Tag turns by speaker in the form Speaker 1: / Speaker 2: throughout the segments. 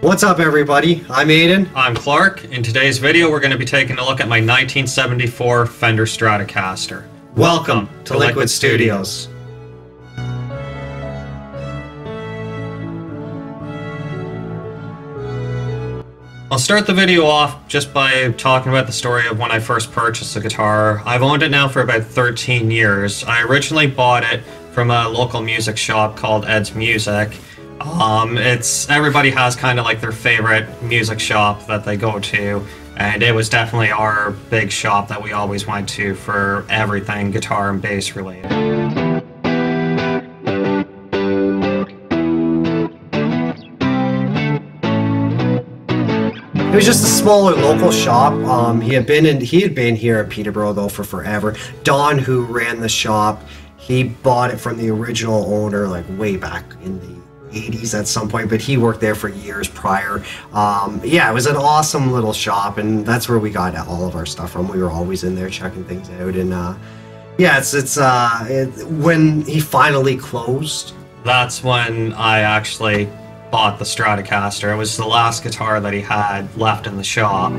Speaker 1: What's up, everybody? I'm Aiden.
Speaker 2: I'm Clark. In today's video, we're going to be taking a look at my 1974 Fender Stratocaster.
Speaker 1: Welcome to Liquid Studios.
Speaker 2: I'll start the video off just by talking about the story of when I first purchased the guitar. I've owned it now for about 13 years. I originally bought it from a local music shop called Ed's Music. Everybody has kind of like their favorite music shop that they go to, and it was definitely our big shop that we always went to for everything guitar and bass related.
Speaker 1: It was just a smaller local shop. He had been here at Peterborough though for forever. Don, who ran the shop, he bought it from the original owner like way back in the 80s at some point, but he worked there for years prior. Yeah, it was an awesome little shop, and that's where we got all of our stuff from. We were always in there checking things out, and yeah, when he finally closed.
Speaker 2: That's when I actually bought the Stratocaster. It was the last guitar that he had left in the shop.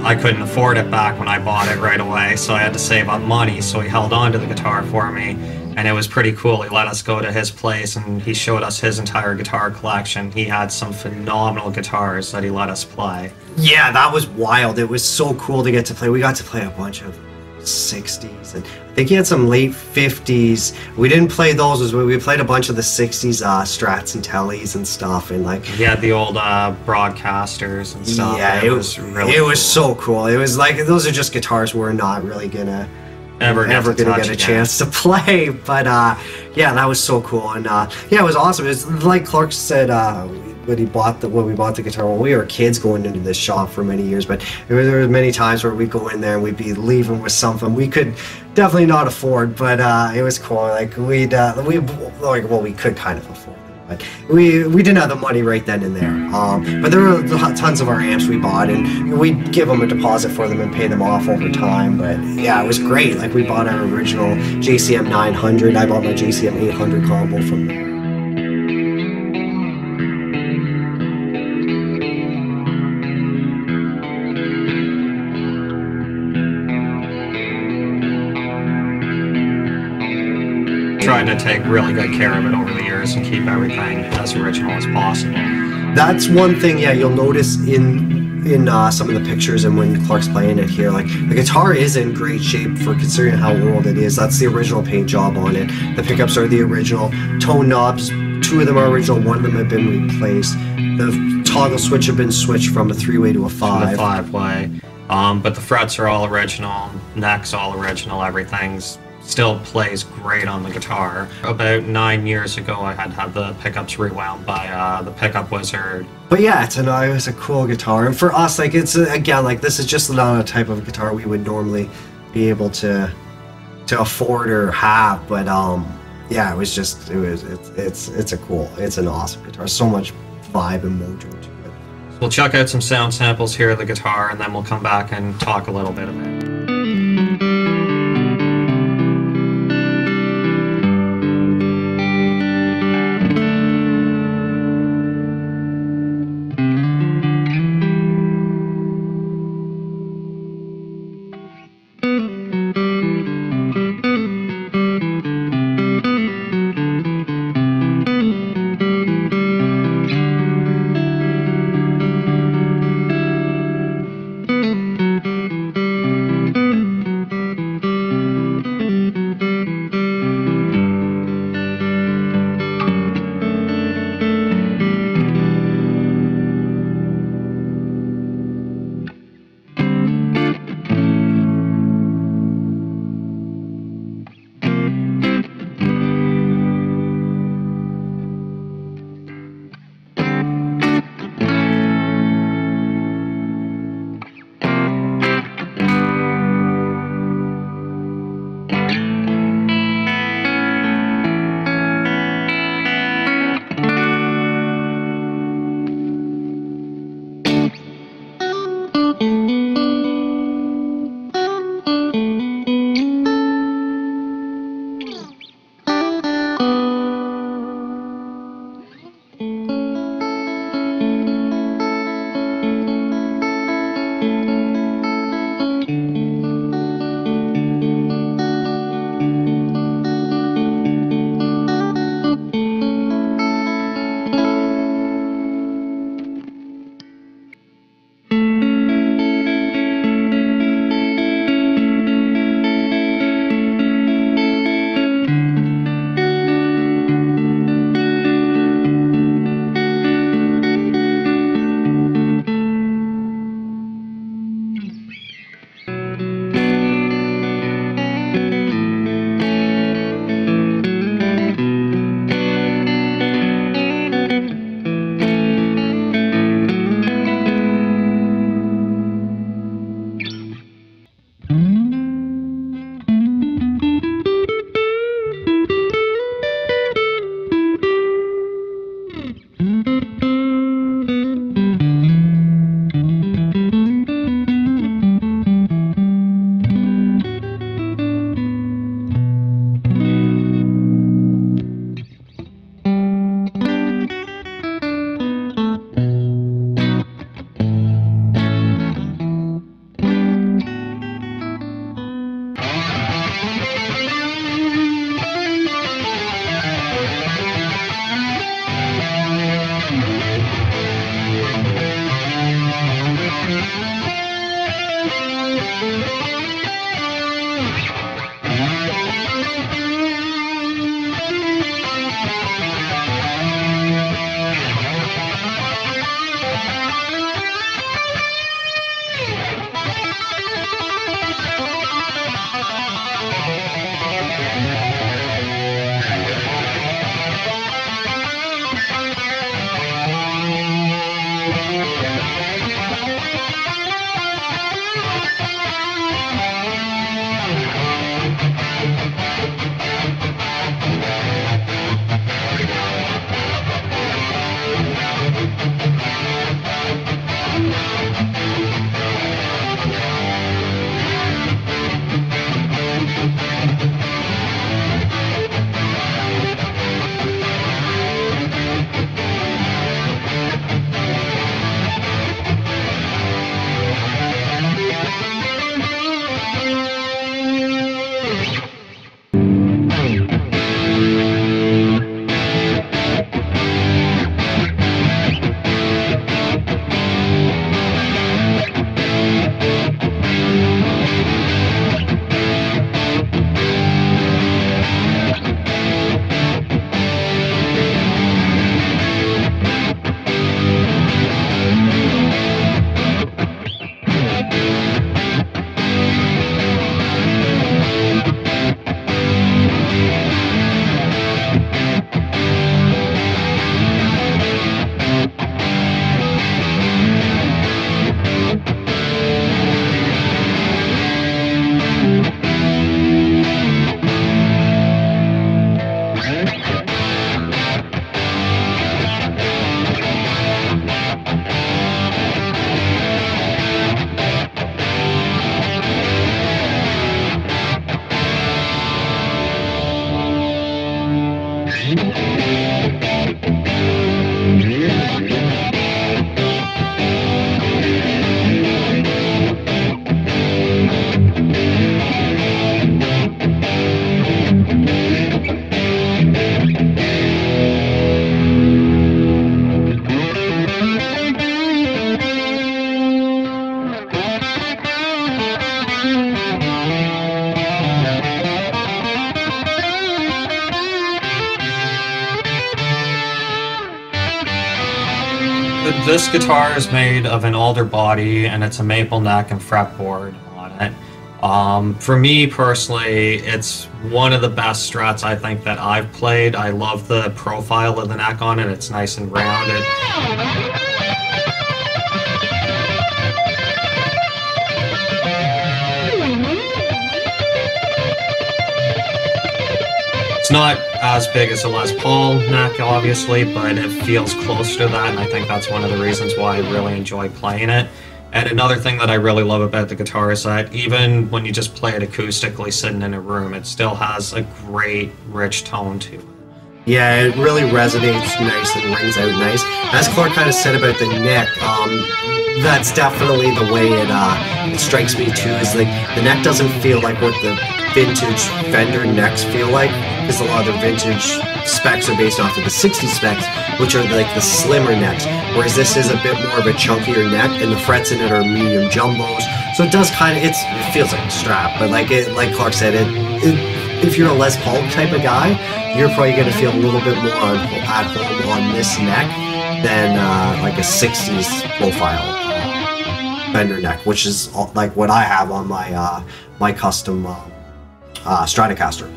Speaker 2: I couldn't afford it back when I bought it right away, so I had to save up money, so he held on to the guitar for me, and it was pretty cool. He let us go to his place and he showed us his entire guitar collection. He had some phenomenal guitars that he let us play.
Speaker 1: Yeah, that was wild. It was so cool to get to play. We got to play a bunch of 60s, and I think he had some late 50s. We didn't play those, we played a bunch of the 60s Strats and Tellys and stuff, and like
Speaker 2: he had the old broadcasters and stuff.
Speaker 1: Yeah, it was really cool. So cool. It was like, those are just guitars we're not really gonna ever gonna get a chance to play, but yeah, that was so cool. And yeah, it was awesome. It's like Clark said, when we bought the guitar when we were kids, going into this shop for many years, but there were many times where we'd go in there and we'd be leaving with something we could definitely not afford, but it was cool. Like we could kind of afford it, but we didn't have the money right then and there. But there were tons of our amps we bought, and we'd give them a deposit for them and pay them off over time. But yeah, it was great. Like we bought our original JCM 900. I bought my JCM 800 combo from there.
Speaker 2: Tried to take really good care of it over the years and keep everything as original as possible.
Speaker 1: That's one thing, yeah, you'll notice in some of the pictures and when Clark's playing it here, like the guitar is in great shape for considering how old it is. That's the original paint job on it. The pickups are the original. Tone knobs, 2 of them are original, 1 of them have been replaced. The toggle switch have been switched from a 3-way to a 5.
Speaker 2: From a 5-way. But the frets are all original, neck's all original, everything's still plays great on the guitar. About 9 years ago, I had to have the pickups rewound by the pickup wizard.
Speaker 1: But yeah, it was a cool guitar, and for us, like, it's again, like, this is just not a type of guitar we would normally be able to afford or have. But yeah, it's an awesome guitar. So much vibe and mojo to it.
Speaker 2: We'll check out some sound samples here of the guitar, and then we'll come back and talk a little bit about it. This guitar is made of an alder body, and it's a maple neck and fretboard on it. For me personally, it's one of the best Strats I think that I've played. I love the profile of the neck on it. It's nice and rounded. It's not as big as a Les Paul neck, obviously, but it feels close to that, and I think that's one of the reasons why I really enjoy playing it. And another thing that I really love about the guitar is that even when you just play it acoustically sitting in a room, it still has a great, rich tone to it.
Speaker 1: Yeah, it really resonates nice and rings out nice. As Clark kind of said about the neck, that's definitely the way it strikes me too, is like the neck doesn't feel like what the vintage Fender necks feel like, because a lot of the vintage specs are based off of the 60 specs, which are like the slimmer necks, whereas this is a bit more of a chunkier neck, and the frets in it are medium jumbos, so it does kind of, it feels like a Strat, but like Clark said, if you're a Les Paul type of guy, you're probably going to feel a little bit more at home on this neck than like a 60s profile Fender neck, which is like what I have on my my custom Stratocaster.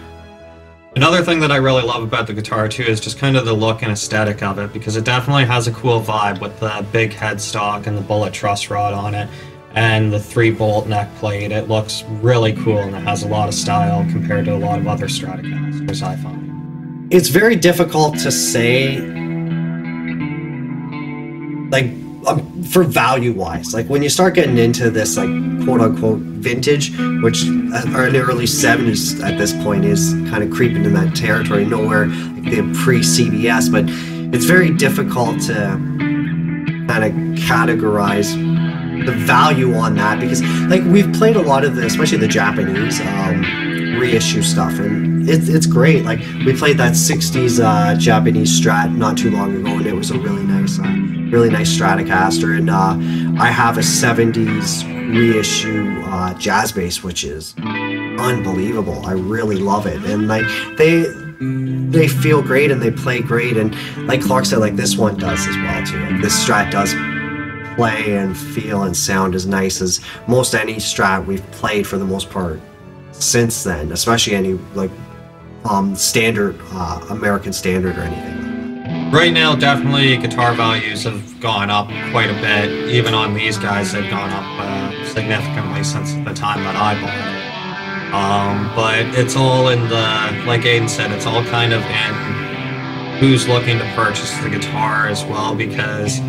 Speaker 2: Another thing that I really love about the guitar too is just kind of the look and aesthetic of it, because it definitely has a cool vibe with the big headstock and the bullet truss rod on it and the 3-bolt neck plate. It looks really cool, and it has a lot of style compared to a lot of other Stratocasters, I find.
Speaker 1: It's very difficult to say, like, for value-wise. Like, when you start getting into this, like, quote-unquote vintage, which are in the early 70s at this point, is kind of creeping in that territory, nowhere like the pre-CBS, but it's very difficult to kind of categorize the value on that, because like we've played a lot of the, especially the Japanese reissue stuff, and it's great. Like we played that 60s Japanese Strat not too long ago, and it was a really nice Stratocaster. And I have a 70s reissue jazz bass, which is unbelievable. I really love it, and like they feel great and they play great, and like Clark said, like this one does as well too. Like this Strat does play and feel and sound as nice as most any Strat we've played for the most part since then, especially any like standard American standard or anything.
Speaker 2: Right now, definitely guitar values have gone up quite a bit. Even on these guys, they've gone up significantly since the time that I bought it. But it's all in the, like Aiden said, it's all kind of in who's looking to purchase the guitar as well, because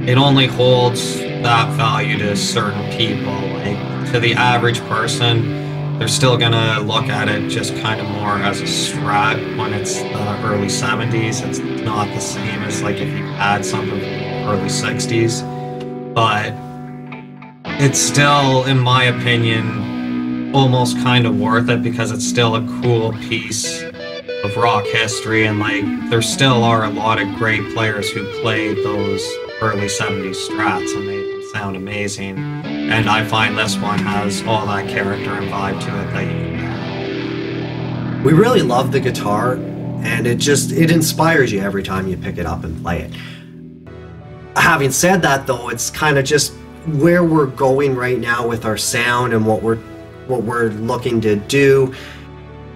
Speaker 2: it only holds that value to certain people. Like, to the average person, they're still gonna look at it just kind of more as a Strat when it's the early 70s. It's not the same as like if you had something from the early 60s. But it's still, in my opinion, almost kind of worth it, because it's still a cool piece of rock history, and like there still are a lot of great players who played those early 70s Strats and they sound amazing, and I find this one has all that character and vibe to it that you can have.
Speaker 1: We really love the guitar, and it inspires you every time you pick it up and play it. Having said that though, it's kind of just where we're going right now with our sound and what we're looking to do.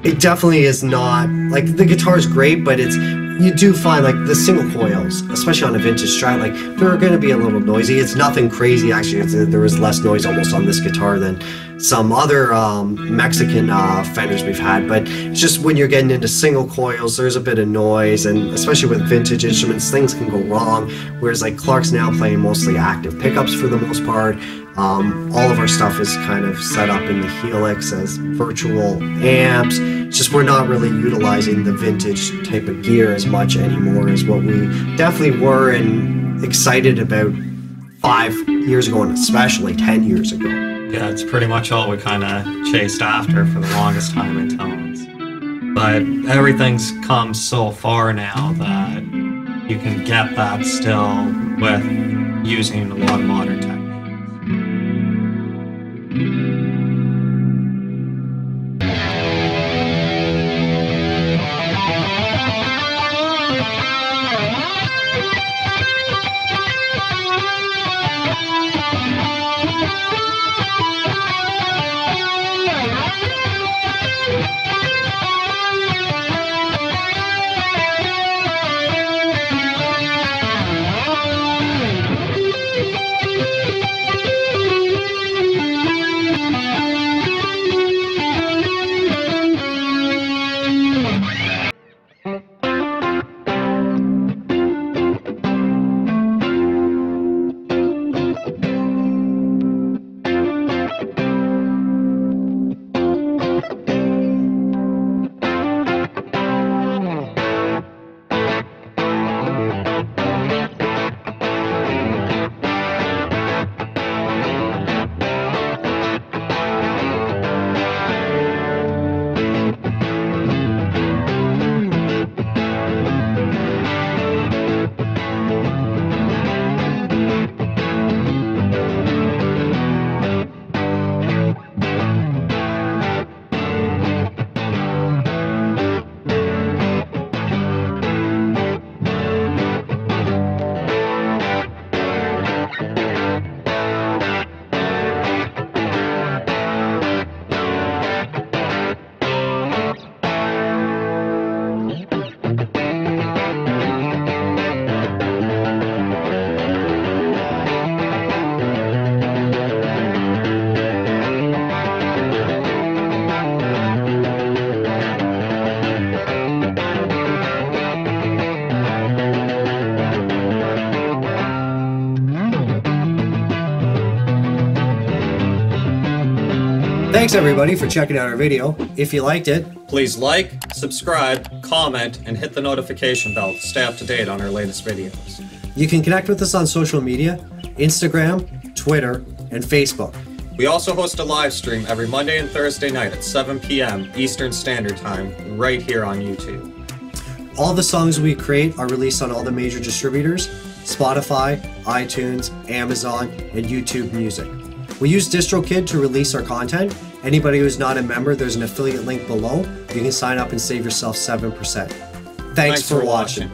Speaker 1: It definitely is not like the guitar is great, but you do find like the single coils, especially on a vintage Strat, like they're going to be a little noisy. It's nothing crazy actually. There was less noise almost on this guitar than some other Mexican Fenders we've had, but it's just when you're getting into single coils, there's a bit of noise, and especially with vintage instruments, things can go wrong. Whereas like Clark's now playing mostly active pickups for the most part. All of our stuff is kind of set up in the Helix as virtual amps. It's just we're not really utilizing the vintage type of gear as much anymore as what we definitely were and excited about 5 years ago, and especially 10 years ago.
Speaker 2: Yeah, it's pretty much all we kind of chased after for the longest time in tones. But everything's come so far now that you can get that still with using a lot of modern techniques.
Speaker 1: Thanks everybody for checking out our video. If you liked it,
Speaker 2: please like, subscribe, comment, and hit the notification bell to stay up to date on our latest videos.
Speaker 1: You can connect with us on social media, Instagram, Twitter, and Facebook.
Speaker 2: We also host a live stream every Monday and Thursday night at 7 p.m. Eastern Standard Time, right here on YouTube.
Speaker 1: All the songs we create are released on all the major distributors, Spotify, iTunes, Amazon, and YouTube Music. We use DistroKid to release our content. Anybody who's not a member, there's an affiliate link below. You can sign up and save yourself 7%. Thanks for watching.